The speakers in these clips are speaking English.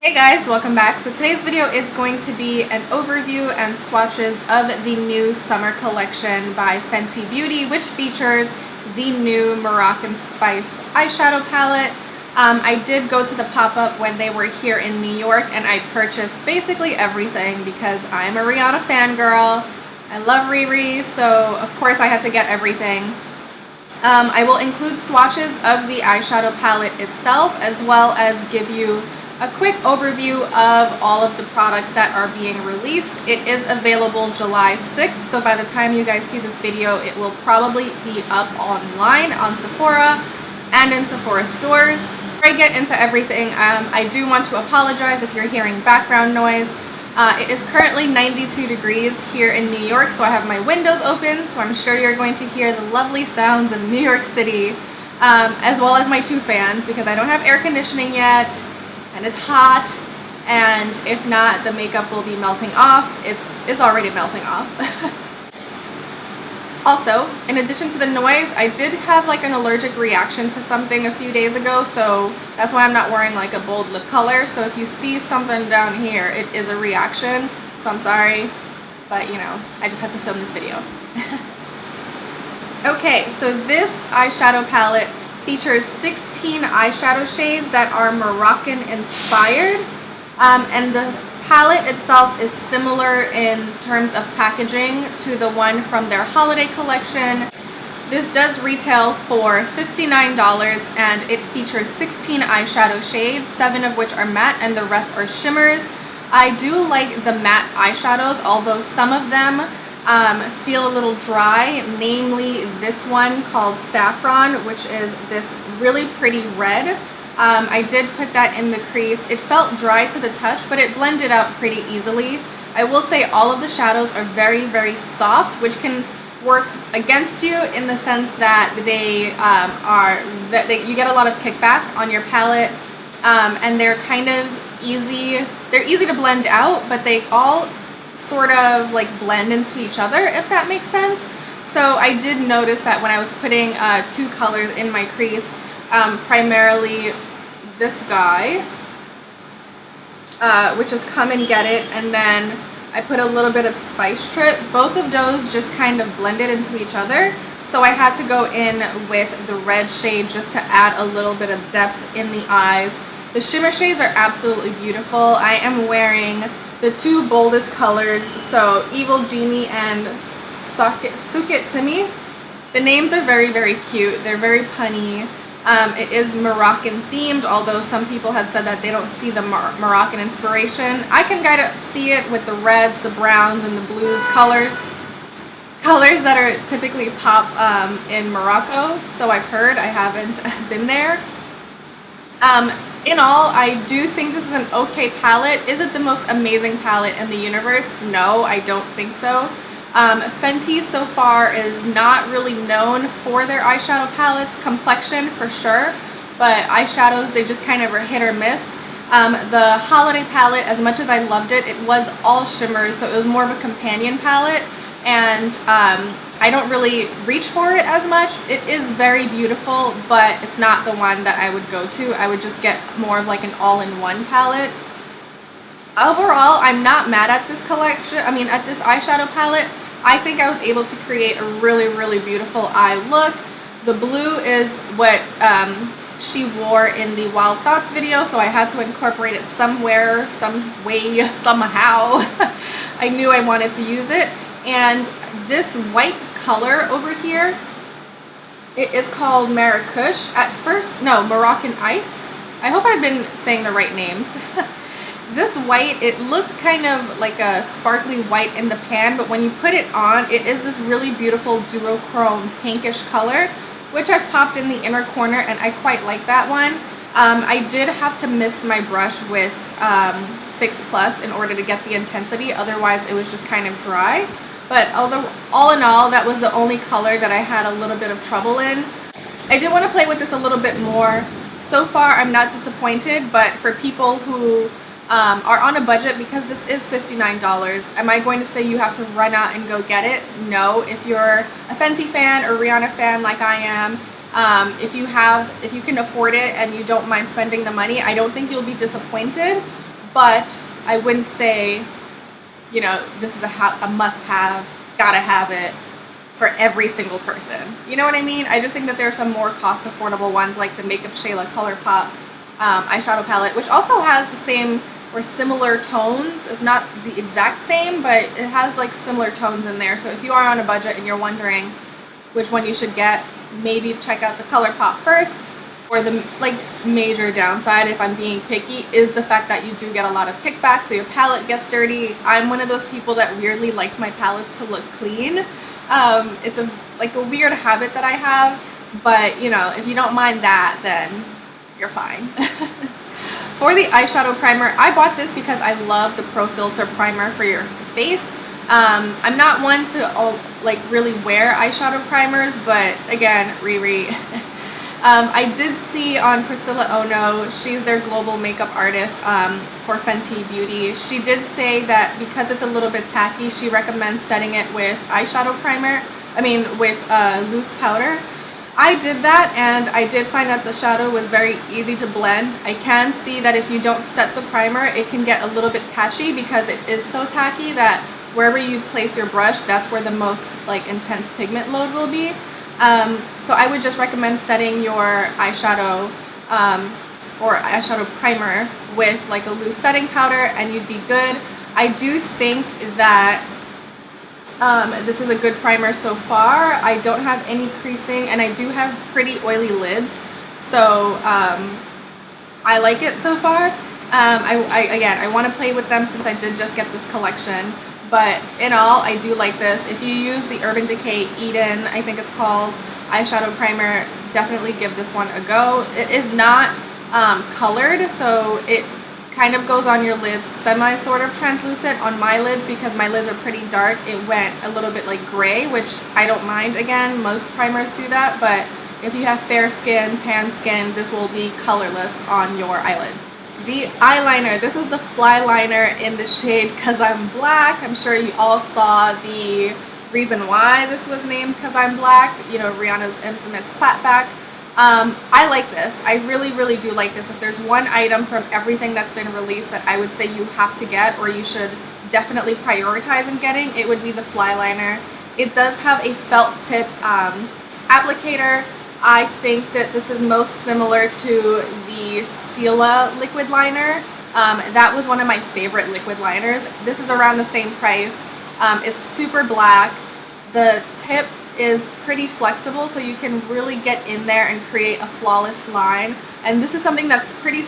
Hey guys, welcome back. So today's video is going to be an overview and swatches of the new summer collection by Fenty Beauty, which features the new Moroccan Spice eyeshadow palette. I did go to the pop-up when they were here in New York and I purchased basically everything because I'm a Rihanna fangirl. I love Riri, so of course I had to get everything. I will include swatches of the eyeshadow palette itself, as well as give you a quick overview of all of the products that are being released. It is available July 6th, so by the time you guys see this video, it will probably be up online on Sephora and in Sephora stores. Before I get into everything, I do want to apologize if you're hearing background noise. It is currently 92 degrees here in New York, so I have my windows open, so I'm sure you're going to hear the lovely sounds of New York City, as well as my two fans, because I don't have air conditioning yet. And it's hot, and if not, the makeup will be melting off. It's already melting off. Also, in addition to the noise, I did have like an allergic reaction to something a few days ago, so that's why I'm not wearing like a bold lip color. So if you see something down here, it is a reaction, so I'm sorry, but you know, I just had to film this video. Okay, so this eyeshadow palette features 16 eyeshadow shades that are Moroccan inspired, and the palette itself is similar in terms of packaging to the one from their holiday collection. This does retail for $59 and it features 16 eyeshadow shades, 7 of which are matte and the rest are shimmers. I do like the matte eyeshadows, although some of them feel a little dry, namely this one called Saffron, which is this really pretty red. I did put that in the crease. It felt dry to the touch, but it blended out pretty easily. I will say all of the shadows are very, very soft, which can work against you in the sense that you get a lot of kickback on your palette, and they're kind of easy. They're easy to blend out, but they all sort of like blend into each other, if that makes sense. So I did notice that when I was putting two colors in my crease, primarily this guy, which is Come and Get It, and then I put a little bit of Spice Trip. Both of those just kind of blended into each other, so I had to go in with the red shade just to add a little bit of depth in the eyes. The shimmer shades are absolutely beautiful. I am wearing the two boldest colors, so Evil Genie and Sook It To Me. The names are very, very cute. They're very punny. It is Moroccan themed, although some people have said that they don't see the Moroccan inspiration. I can kind of see it with the reds, the browns, and the blues colors that are typically pop in Morocco, so I've heard. I haven't been there. In all, I do think this is an okay palette. Is it the most amazing palette in the universe? No, I don't think so. Fenty so far is not really known for their eyeshadow palettes. Complexion for sure, but eyeshadows, they just kind of are hit or miss. The holiday palette, as much as I loved it, it was all shimmers, so it was more of a companion palette, and I don't really reach for it as much. It is very beautiful, but it's not the one that I would go to. I would just get more of like an all-in-one palette. Overall, I'm not mad at this collection. I mean, at this eyeshadow palette. I think I was able to create a really, really beautiful eye look. The blue is what she wore in the Wild Thoughts video, so I had to incorporate it somewhere, some way, somehow. I knew I wanted to use it. And this white color over here, it is called Marrakesh at first. No, Moroccan Ice. I hope I've been saying the right names. This white, it looks kind of like a sparkly white in the pan, but when you put it on, it is this really beautiful duochrome pinkish color, which I've popped in the inner corner, and I quite like that one. I did have to mist my brush with Fix Plus in order to get the intensity, otherwise it was just kind of dry. But although, all in all, that was the only color that I had a little bit of trouble in. I do want to play with this a little bit more. So far, I'm not disappointed, but for people who are on a budget, because this is $59, am I going to say you have to run out and go get it? No. If you're a Fenty fan or Rihanna fan like I am, if you can afford it and you don't mind spending the money, I don't think you'll be disappointed. but I wouldn't say, you know, this is a must-have, gotta have it for every single person. You know what I mean? I just think that there are some more cost affordable ones like the Makeup Shayla Color Pop eyeshadow palette, which also has the same or similar tones. It's not the exact same, but it has like similar tones in there. So if you are on a budget and you're wondering which one you should get, maybe check out the Color Pop first. Or the like major downside, if I'm being picky, is the fact that you do get a lot of kickback, so your palette gets dirty. I'm one of those people that weirdly likes my palettes to look clean. It's a weird habit that I have, but you know, if you don't mind that, then you're fine. For the eyeshadow primer, I bought this because I love the Pro Filter primer for your face. I'm not one to really wear eyeshadow primers, but again, Riri. I did see on Priscilla Ono, she's their global makeup artist for Fenty Beauty. She did say that because it's a little bit tacky, she recommends setting it with eyeshadow primer, with loose powder. I did that, and I did find that the shadow was very easy to blend. I can see that if you don't set the primer, it can get a little bit patchy because it is so tacky that wherever you place your brush, that's where the most intense pigment load will be. So I would just recommend setting your eyeshadow or eyeshadow primer with a loose setting powder, and you'd be good. I do think that this is a good primer so far. I don't have any creasing, and I do have pretty oily lids, so I like it so far. I want to play with them since I did just get this collection. But in all, I do like this. If you use the Urban Decay Eden, I think it's called, eyeshadow primer, definitely give this one a go. It is not colored, so it kind of goes on your lids semi sort of translucent. On my lids, because my lids are pretty dark, it went a little bit gray, which I don't mind. Again, most primers do that, but if you have fair skin, tan skin, this will be colorless on your eyelid. The eyeliner, this is the Fly Liner in the shade Cause I'm Black. I'm sure you all saw the reason why this was named Cause I'm Black, you know, Rihanna's infamous clapback. I like this. I really do like this. If there's one item from everything that's been released that I would say you have to get, or you should definitely prioritize in getting, it would be the Fly Liner. It does have a felt tip applicator. I think that this is most similar to the Stila liquid liner. That was one of my favorite liquid liners. This is around the same price. It's super black. The tip is pretty flexible, so you can really get in there and create a flawless line. And this is something that's pretty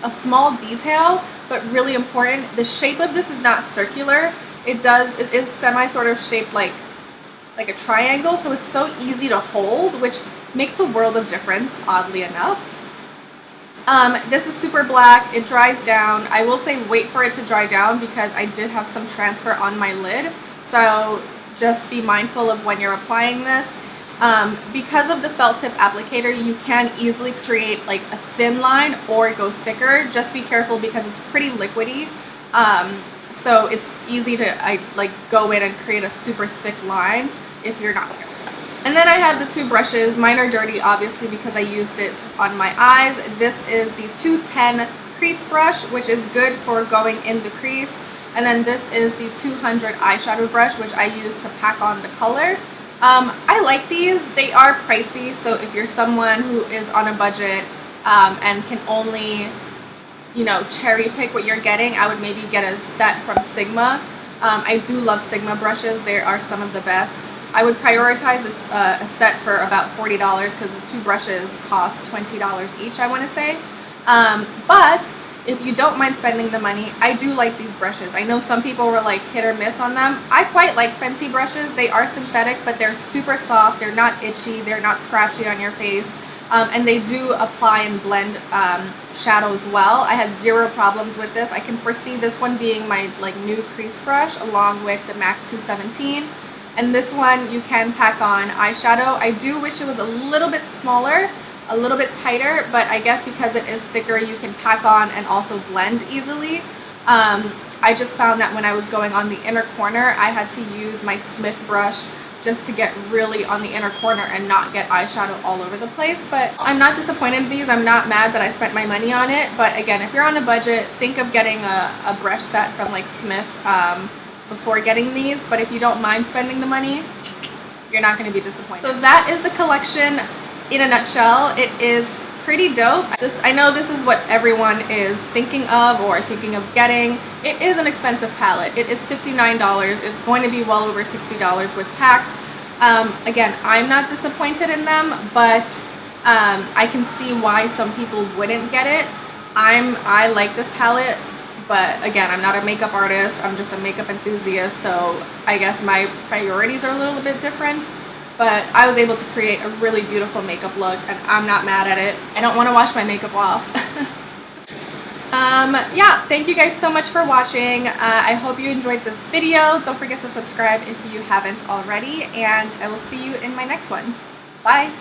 a small detail, but really important. The shape of this is not circular. It is semi sort of shaped like a triangle, so it's so easy to hold, which makes a world of difference, oddly enough. This is super black. It dries down. I will say wait for it to dry down because I did have some transfer on my lid, so just be mindful of when you're applying this. Because of the felt tip applicator, you can easily create a thin line or go thicker. Just be careful because it's pretty liquidy, so it's easy to go in and create a super thick line if you're not careful. And then I have the two brushes. Mine are dirty, obviously, because I used it on my eyes. This is the 210 crease brush, which is good for going in the crease. And then this is the 200 eyeshadow brush, which I use to pack on the color. I like these. They are pricey, so if you're someone who is on a budget and can only, you know, cherry pick what you're getting, I would maybe get a set from Sigma. I do love Sigma brushes. They are some of the best. I would prioritize a set for about $40 because the two brushes cost $20 each, I want to say. But if you don't mind spending the money, I do like these brushes. I know some people were hit or miss on them. I quite like Fenty brushes. They are synthetic, but they're super soft. They're not itchy. They're not scratchy on your face. And they do apply and blend shadows well. I had zero problems with this. I can foresee this one being my new crease brush along with the MAC 217. And this one you can pack on eyeshadow. I do wish it was a little bit smaller, a little bit tighter, but I guess because it is thicker, you can pack on and also blend easily. I just found that when I was going on the inner corner, I had to use my Smith brush just to get really on the inner corner and not get eyeshadow all over the place. But I'm not disappointed in these. I'm not mad that I spent my money on it. But again, if you're on a budget, think of getting a brush set from like Smith before getting these. But if you don't mind spending the money, you're not going to be disappointed. So that is the collection in a nutshell. It is pretty dope. I know this is what everyone is thinking of or thinking of getting. It is an expensive palette. It is $59. It's going to be well over $60 with tax. Again, I'm not disappointed in them, but I can see why some people wouldn't get it. I like this palette, but again, I'm not a makeup artist. I'm just a makeup enthusiast, so I guess my priorities are a little bit different. But I was able to create a really beautiful makeup look, and I'm not mad at it. I don't want to wash my makeup off. Yeah, thank you guys so much for watching. I hope you enjoyed this video. Don't forget to subscribe if you haven't already, and I will see you in my next one. Bye!